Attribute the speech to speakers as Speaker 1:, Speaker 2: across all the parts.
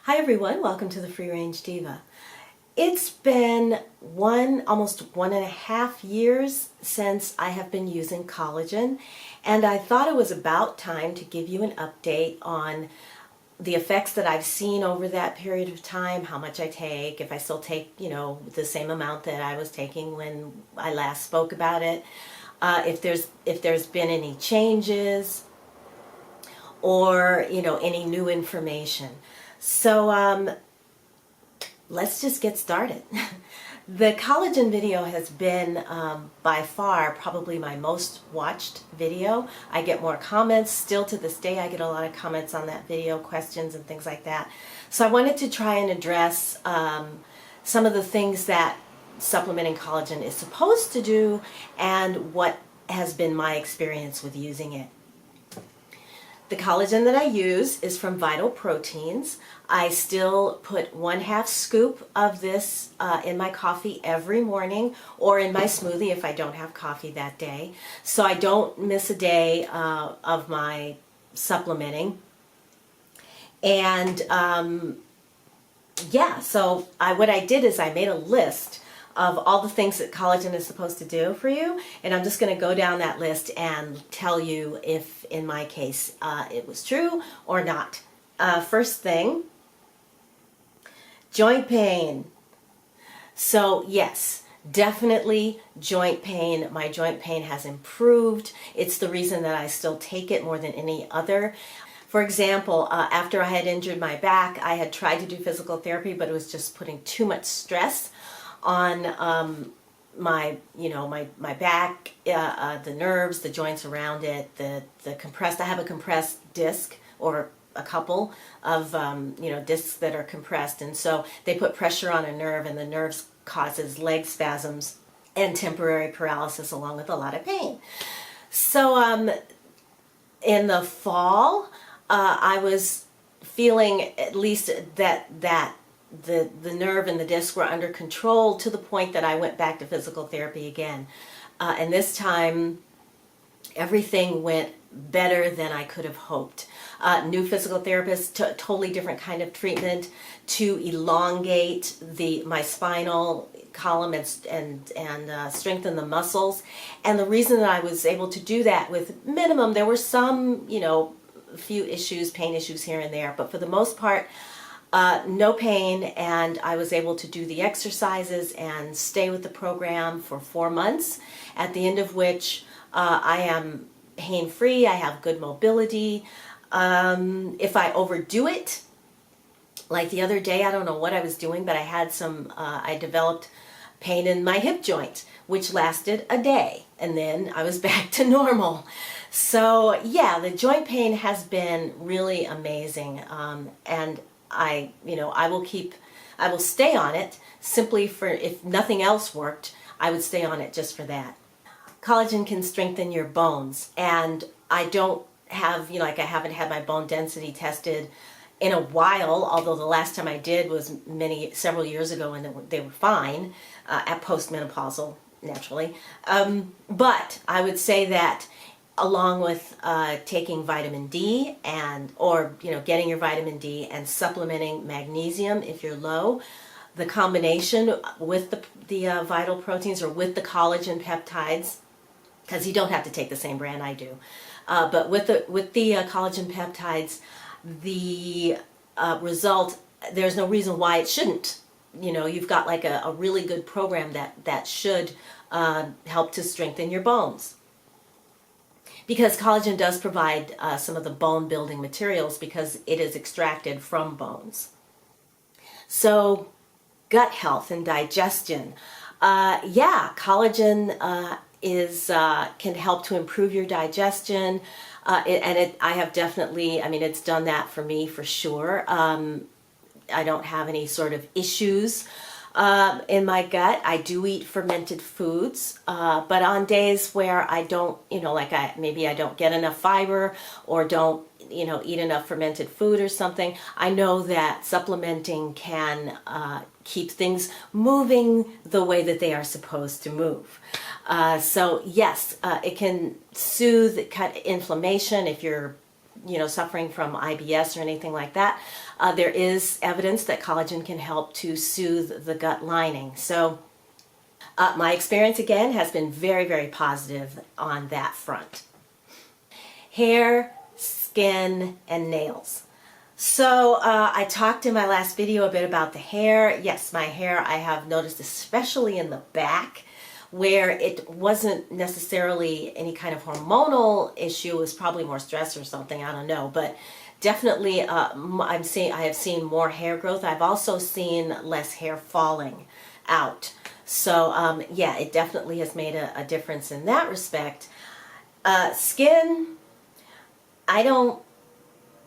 Speaker 1: Hi everyone, welcome to the Free Range Diva. It's been almost 1.5 years since I have been using collagen, and I thought it was about time to give you an update on the effects that I've seen over that period of time, how much I take, if I still take, the same amount that I was taking when I last spoke about it, if there's been any changes or, any new information. So let's just get started. The collagen video has been by far probably my most watched video. I get more comments. Still to this day I get a lot of comments on that video, questions and things like that. So I wanted to try and address some of the things that supplementing collagen is supposed to do and what has been my experience with using it. The collagen that I use is from Vital Proteins. I still put 1/2 scoop of this in my coffee every morning or in my smoothie if I don't have coffee that day. So I don't miss a day of my supplementing. And what I did is I made a list of all the things that collagen is supposed to do for you, and I'm just going to go down that list and tell you if, in my case, it was true or not. First thing, joint pain. So yes, definitely joint pain. My joint pain has improved. It's the reason that I still take it more than any other. For example, after I had injured my back, I had tried to do physical therapy, but it was just putting too much stress on my back, the nerves, the joints around it, the compressed. I have a compressed disc, or a couple of discs that are compressed, and so they put pressure on a nerve, and the nerves causes leg spasms and temporary paralysis, along with a lot of pain. So in the fall, I was feeling at least that the nerve and the disc were under control, to the point that I went back to physical therapy again. And this time, everything went better than I could have hoped. New physical therapist, totally different kind of treatment to elongate my spinal column and strengthen the muscles. And the reason that I was able to do that with minimum, there were some, few issues, pain issues here and there, but for the most part, no pain, and I was able to do the exercises and stay with the program for 4 months, at the end of which I am pain-free. I have good mobility. If I overdo it, like the other day, I don't know what I was doing, but I developed pain in my hip joint, which lasted a day, and then I was back to normal. So yeah, the joint pain has been really amazing, and I will stay on it simply for, if nothing else worked, I would stay on it just for that. Collagen can strengthen your bones, and I don't have, I haven't had my bone density tested in a while, although the last time I did was several years ago, and they were fine at postmenopausal, naturally. But I would say that along with taking vitamin D or getting your vitamin D and supplementing magnesium if you're low, the combination with the Vital Proteins or with the collagen peptides, because you don't have to take the same brand I do, but with the collagen peptides, the result, there's no reason why it shouldn't. You've got like a really good program that should help to strengthen your bones. Because collagen does provide some of the bone building materials, because it is extracted from bones. So gut health and digestion. Collagen can help to improve your digestion. I have definitely, it's done that for me for sure. I don't have any sort of issues in my gut. I do eat fermented foods, but on days where I don't, maybe I don't get enough fiber or don't, eat enough fermented food or something, I know that supplementing can keep things moving the way that they are supposed to move. So yes, it can soothe, cut inflammation if you're suffering from IBS or anything like that, there is evidence that collagen can help to soothe the gut lining. So my experience again has been very, very positive on that front. Hair, skin, and nails. So I talked in my last video a bit about the hair. Yes, my hair, I have noticed, especially in the back, where it wasn't necessarily any kind of hormonal issue. It was probably more stress or something, I don't know. But definitely I have seen more hair growth. I've also seen less hair falling out. So yeah, it definitely has made a difference in that respect. Skin, I don't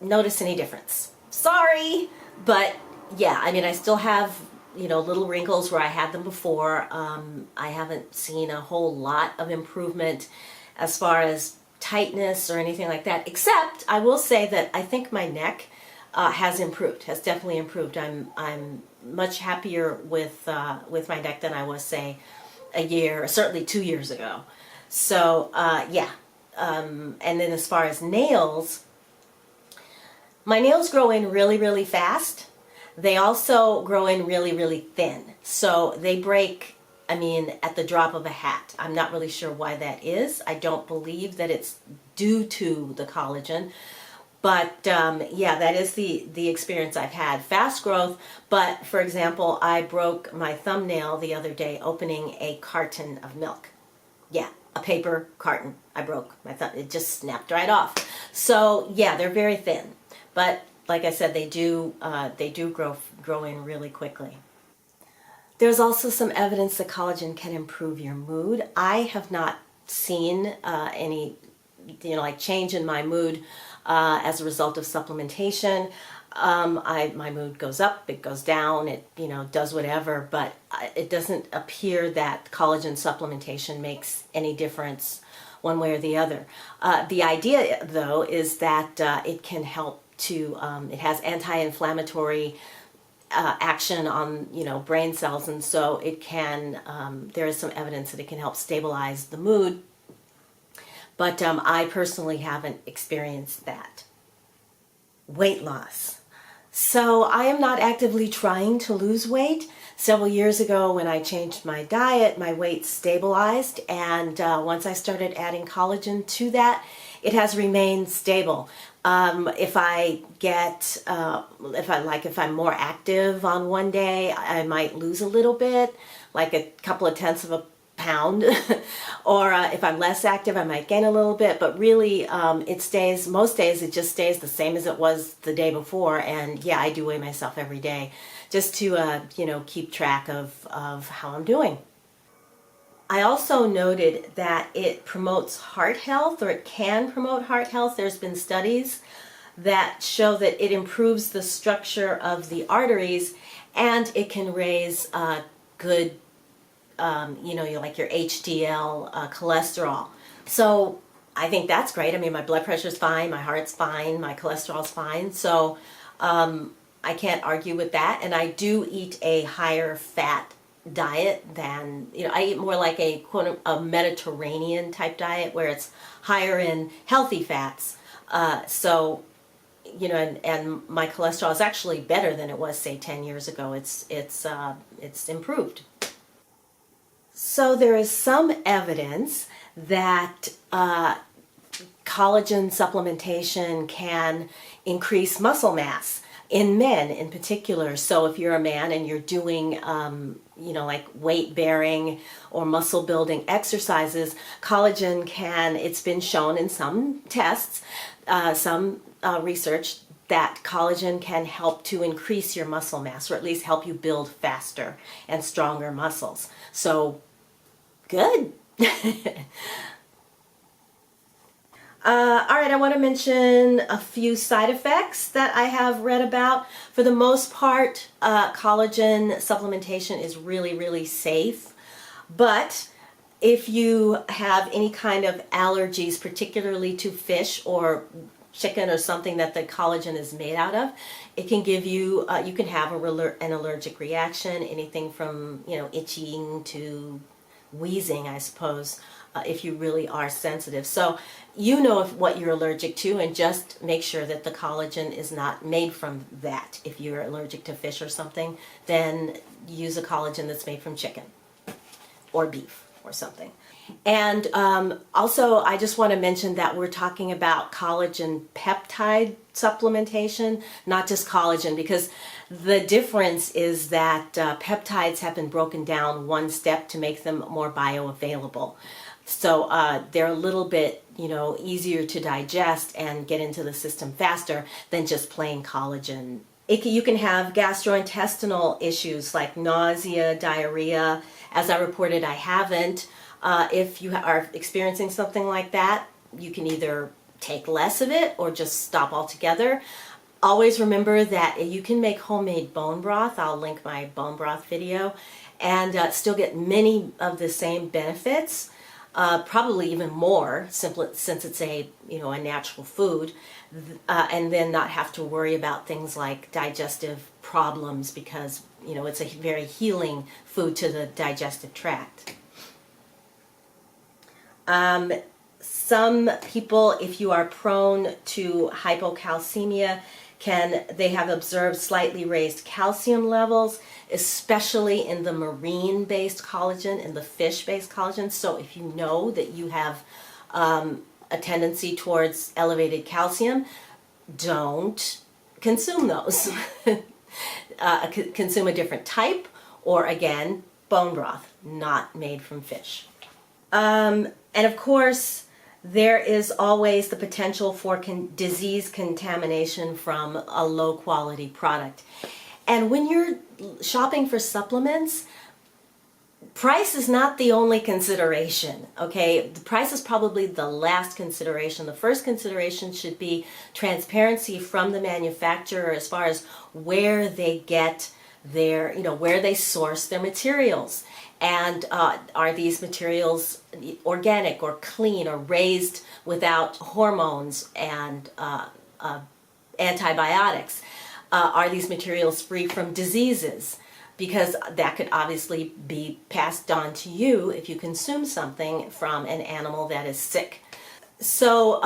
Speaker 1: notice any difference. Sorry, but yeah, I mean, I still have, little wrinkles where I had them before. I haven't seen a whole lot of improvement as far as tightness or anything like that, except I will say that I think my neck has improved, has definitely improved. I'm much happier with my neck than I was, say, a year, certainly 2 years ago. So yeah, and then as far as nails, my nails grow in really, really fast. They also grow in really, really thin. So they break, I mean, at the drop of a hat. I'm not really sure why that is. I don't believe that it's due to the collagen. But yeah, that is the experience I've had. Fast growth, but for example, I broke my thumbnail the other day opening a carton of milk. Yeah, a paper carton. I broke my thumb. It just snapped right off. So yeah, they're very thin. But like I said, they do grow in really quickly. There's also some evidence that collagen can improve your mood. I have not seen any, like change in my mood as a result of supplementation. My mood goes up, it goes down, it does whatever, but it doesn't appear that collagen supplementation makes any difference one way or the other. The idea, though, is that it can help to, it has anti-inflammatory action on, brain cells, and so it can, there is some evidence that it can help stabilize the mood, but I personally haven't experienced that. Weight loss. So I am not actively trying to lose weight. Several years ago when I changed my diet, my weight stabilized, and once I started adding collagen to that, it has remained stable. If I'm more active on one day, I might lose a little bit, like a couple of tenths of a pound, or if I'm less active, I might gain a little bit, but really it stays, most days it just stays the same as it was the day before. And yeah, I do weigh myself every day just to, keep track of how I'm doing. I also noted that it promotes heart health, or it can promote heart health. There's been studies that show that it improves the structure of the arteries, and it can raise good, like your HDL cholesterol. So I think that's great. I mean, my blood pressure's fine, my heart's fine, my cholesterol's fine. So I can't argue with that. And I do eat a higher fat diet than, I eat more like a Mediterranean type diet where it's higher in healthy fats. So, and my cholesterol is actually better than it was, say, 10 years ago. It's improved. So there is some evidence that collagen supplementation can increase muscle mass in men in particular. So if you're a man and you're doing, like weight bearing or muscle building exercises, collagen can, it's been shown in some tests, some research, that collagen can help to increase your muscle mass, or at least help you build faster and stronger muscles. So, good. All right, I want to mention a few side effects that I have read about. For the most part, collagen supplementation is really, really safe. But if you have any kind of allergies, particularly to fish or chicken or something that the collagen is made out of, it can give you, you can have an allergic reaction, anything from, itching to wheezing, I suppose. if you really are sensitive. So you know what you're allergic to, and just make sure that the collagen is not made from that. If you're allergic to fish or something, then use a collagen that's made from chicken or beef or something. And also, I just want to mention that we're talking about collagen peptide supplementation, not just collagen, because the difference is that peptides have been broken down one step to make them more bioavailable. So they're a little bit, easier to digest and get into the system faster than just plain collagen. You can have gastrointestinal issues like nausea, diarrhea. As I reported, I haven't. If you are experiencing something like that, you can either take less of it or just stop altogether. Always remember that you can make homemade bone broth. I'll link my bone broth video, and still get many of the same benefits, probably even more, since it's a natural food, and then not have to worry about things like digestive problems, because it's a very healing food to the digestive tract. Some people, if you are prone to hypocalcemia, they have observed slightly raised calcium levels, especially in the marine-based collagen, in the fish-based collagen. So if you know that you have a tendency towards elevated calcium, don't consume those. Consume a different type, or again, bone broth, not made from fish. And of course, there is always the potential for disease contamination from a low quality product. And when you're shopping for supplements, price is not the only consideration, okay? The price is probably the last consideration. The first consideration should be transparency from the manufacturer as far as where they get their, where they source their materials. And are these materials organic or clean or raised without hormones and antibiotics? Are these materials free from diseases? Because that could obviously be passed on to you if you consume something from an animal that is sick. So,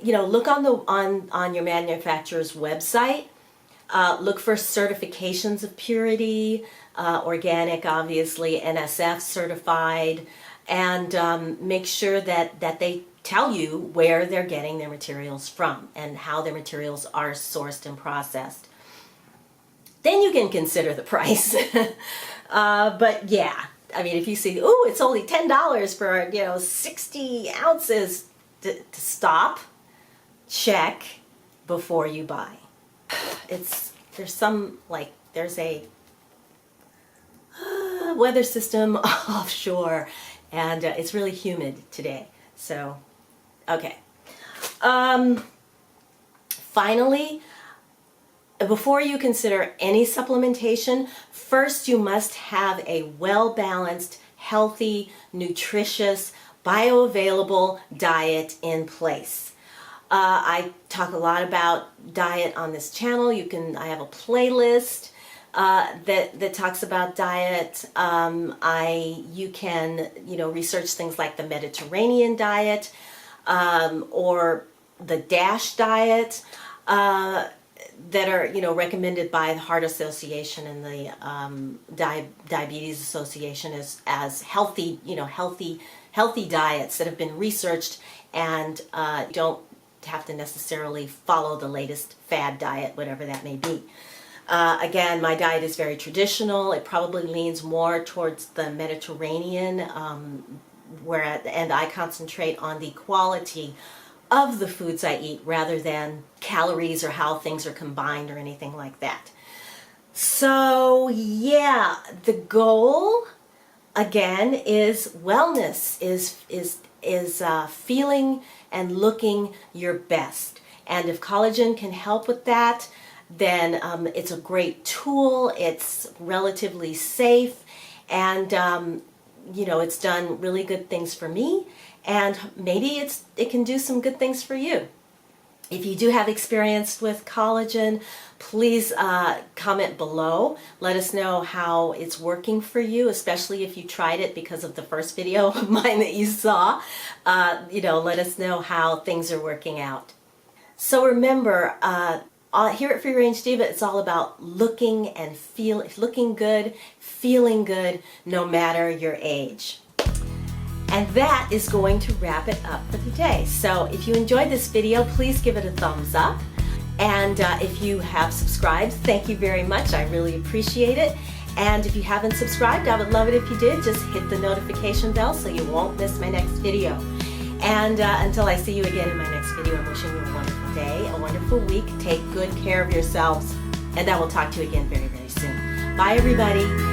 Speaker 1: look on your manufacturer's website. Look for certifications of purity, organic, obviously, NSF certified, and make sure that they tell you where they're getting their materials from and how their materials are sourced and processed. Then you can consider the price. But yeah, I mean, if you see, oh, it's only $10 for 60 ounces, to stop, check before you buy. There's a weather system offshore, and it's really humid today. So, okay. Finally, before you consider any supplementation, first you must have a well-balanced, healthy, nutritious, bioavailable diet in place. I talk a lot about diet on this channel. I have a playlist that talks about diet. You can research things like the Mediterranean diet or the DASH diet that are recommended by the Heart Association and the Diabetes Association as healthy diets that have been researched and don't have to necessarily follow the latest fad diet, whatever that may be. Again, my diet is very traditional. It probably leans more towards the Mediterranean, and I concentrate on the quality of the foods I eat rather than calories or how things are combined or anything like that. So yeah, the goal again is wellness, is feeling and looking your best. And if collagen can help with that, then it's a great tool. It's relatively safe, and it's done really good things for me, and maybe it can do some good things for you. If you do have experience with collagen, please comment below. Let us know how it's working for you, especially if you tried it because of the first video of mine that you saw. Let us know how things are working out. So remember, here at Free Range Diva, it's all about looking good, feeling good, no matter your age. And that is going to wrap it up for today. So if you enjoyed this video, please give it a thumbs up. And if you have subscribed, thank you very much. I really appreciate it. And if you haven't subscribed, I would love it if you did. Just hit the notification bell so you won't miss my next video. And until I see you again in my next video, I'm wishing you a wonderful day, a wonderful week. Take good care of yourselves. And I will talk to you again very, very soon. Bye, everybody.